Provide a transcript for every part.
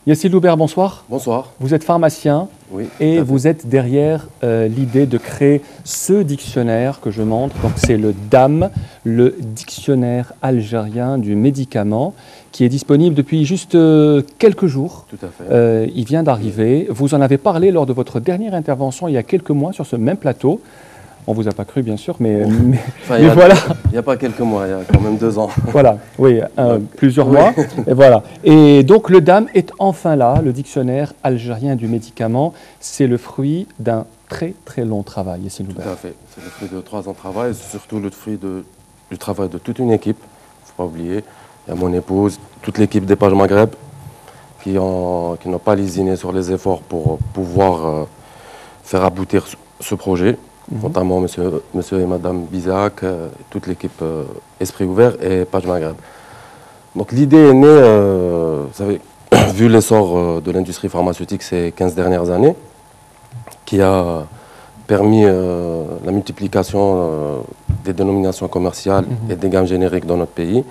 Yassine Loubert, bonsoir. Bonsoir. Vous êtes pharmacien Oui, et vous êtes derrière l'idée de créer ce dictionnaire que je montre. Donc c'est le DAM, le dictionnaire algérien du médicament, qui est disponible depuis juste quelques jours. Tout à fait. Il vient d'arriver. Vous en avez parlé lors de votre dernière intervention il y a quelques mois sur ce même plateau. On ne vous a pas cru, bien sûr, mais voilà. Il n'y a pas quelques mois, il y a quand même 2 ans. Voilà, oui, plusieurs mois. Et voilà. Et donc le DAM est enfin là, le dictionnaire algérien du médicament. C'est le fruit d'un très très long travail, Yassine Loubert. Tout à fait. C'est le fruit de 3 ans de travail, c'est surtout le fruit du travail de toute une équipe. Il ne faut pas oublier. Il y a mon épouse, toute l'équipe des Pages Maghreb qui n'ont pas lésiné sur les efforts pour pouvoir faire aboutir ce projet. Notamment monsieur et madame Bizac, toute l'équipe Esprit Ouvert et Pages Maghreb. Donc l'idée est née, vous savez, vu l'essor de l'industrie pharmaceutique ces 15 dernières années, qui a permis la multiplication des dénominations commerciales et des gammes génériques dans notre pays.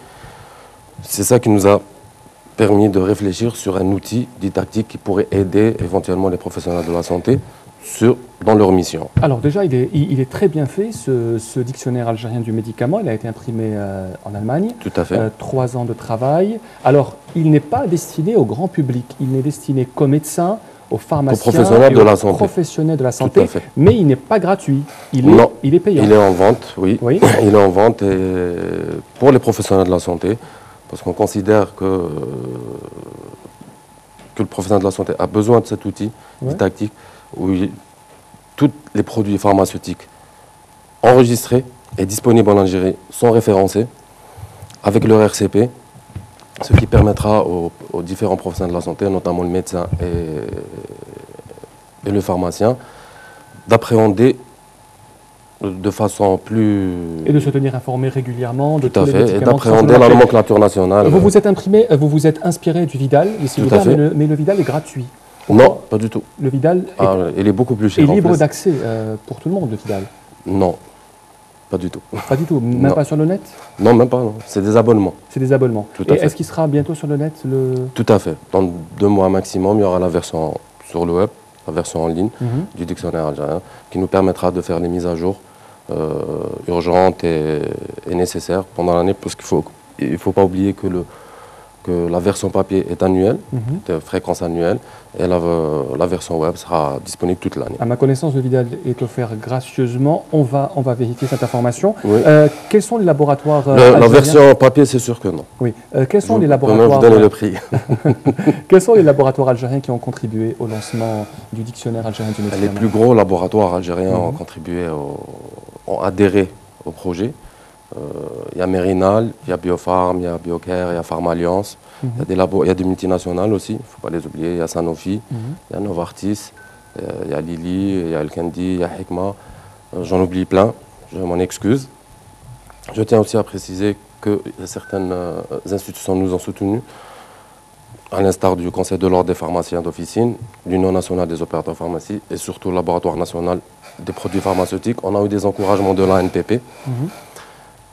C'est ça qui nous a permis de réfléchir sur un outil didactique qui pourrait aider éventuellement les professionnels de la santé dans leur mission. Alors déjà, il est très bien fait, ce dictionnaire algérien du médicament. Il a été imprimé en Allemagne. Tout à fait. 3 ans de travail. Alors, il n'est pas destiné au grand public. Il n'est destiné qu'aux médecins, aux pharmaciens, aux professionnels de la santé. Professionnels de la santé. Tout à fait. Mais il n'est pas gratuit. Il est payant. Il est en vente, oui. Il est en vente pour les professionnels de la santé, parce qu'on considère que le professionnel de la santé a besoin de cet outil didactique où tous les produits pharmaceutiques enregistrés et disponibles en Algérie sont référencés avec leur RCP, ce qui permettra aux différents professionnels de la santé, notamment le médecin et le pharmacien, d'appréhender de façon plus... Et de se tenir informé régulièrement de tous les médicaments. Et d'appréhender la nomenclature nationale. Vous vous êtes inspiré du Vidal, ici, mais le Vidal est gratuit. Non, pas du tout. Le Vidal il est beaucoup plus cher. Est libre d'accès pour tout le monde, le Vidal? Non, pas du tout. Pas du tout, même pas sur le net? Non, même pas, non. C'est des abonnements. C'est des abonnements. Tout à fait. Est-ce qu'il sera bientôt sur le net Tout à fait. Dans 2 mois maximum, il y aura la version sur le web, la version en ligne du dictionnaire algérien, qui nous permettra de faire les mises à jour urgentes et nécessaires pendant l'année, parce qu'il ne faut pas oublier que la version papier est annuelle, de fréquence annuelle, et la version web sera disponible toute l'année. À ma connaissance, le Vidal est offert gracieusement. On va vérifier cette information. Oui. Quels sont les laboratoires la version papier, c'est sûr que non. Oui. Quels sont les laboratoires... Je vais vous donner le prix. Quels sont les laboratoires algériens qui ont contribué au lancement du dictionnaire algérien du médicament? Les plus gros laboratoires algériens ont contribué, ont adhéré au projet. Il y a Mérinal, il y a Biopharm, il y a Biocare, il y a Pharmalliance. Il y a des multinationales aussi, il ne faut pas les oublier. Il y a Sanofi, il y a Novartis, il y a Lilly, il y a Alkendi, il y a Hikma. J'en oublie plein, je m'en excuse. Je tiens aussi à préciser que certaines institutions nous ont soutenus, à l'instar du Conseil de l'ordre des pharmaciens d'officine, l'Union nationale des opérateurs de pharmacie et surtout le Laboratoire national des produits pharmaceutiques. On a eu des encouragements de l'ANPP.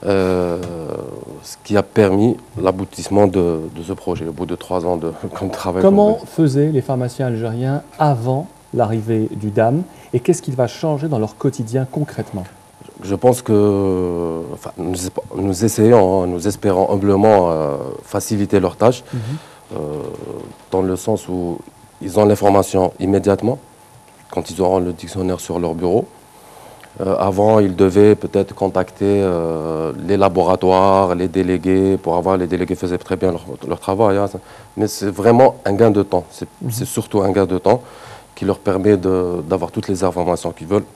Ce qui a permis l'aboutissement de ce projet au bout de 3 ans de travail. Comment faisaient les pharmaciens algériens avant l'arrivée du DAM et qu'est-ce qu'il va changer dans leur quotidien concrètement? Je pense que nous essayons, nous espérons humblement faciliter leur tâche dans le sens où ils ont l'information immédiatement quand ils auront le dictionnaire sur leur bureau. Avant, ils devaient peut-être contacter les laboratoires, les délégués, les délégués faisaient très bien leur travail, mais c'est vraiment un gain de temps. C'est surtout un gain de temps qui leur permet d'avoir toutes les informations qu'ils veulent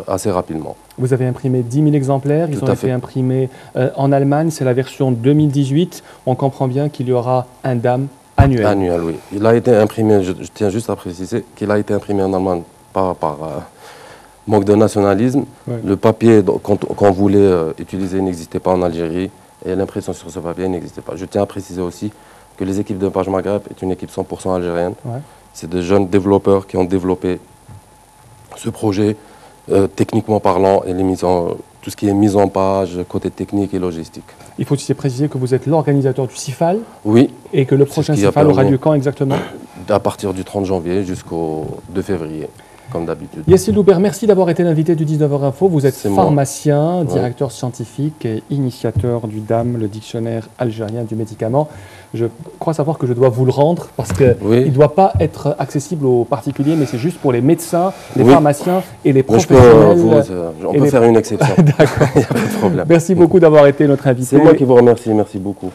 assez rapidement. Vous avez imprimé 10 000 exemplaires, ils ont été imprimés en Allemagne, c'est la version 2018. On comprend bien qu'il y aura un DAM annuel. Annuel, oui. Il a été imprimé, je tiens juste à préciser, qu'il a été imprimé en Allemagne par manque de nationalisme. Le papier qu'on voulait utiliser n'existait pas en Algérie et l'impression sur ce papier n'existait pas. Je tiens à préciser aussi que les équipes de Pages Maghreb est une équipe 100% algérienne. C'est des jeunes développeurs qui ont développé ce projet techniquement parlant et les mises tout ce qui est mise en page, côté technique et logistique. Il faut aussi préciser que vous êtes l'organisateur du CIFAL Oui, et que le C'est prochain ce qui a CIFAL aura permis. lieu quand exactement? à partir du 30 janvier jusqu'au 2 février, comme d'habitude. Yassine Loubert, merci d'avoir été l'invité du 19h Info. Vous êtes C'est moi. pharmacien, directeur scientifique et initiateur du DAM, le dictionnaire algérien du médicament. Je crois savoir que je dois vous le rendre parce qu'il Oui. ne doit pas être accessible aux particuliers, mais c'est juste pour les médecins, les Oui. pharmaciens et les Mais professionnels. on et peut les- faire une exception. D'accord. Il n'y a pas de problème. Merci beaucoup d'avoir été notre invité. C'est moi qui vous remercie, merci beaucoup.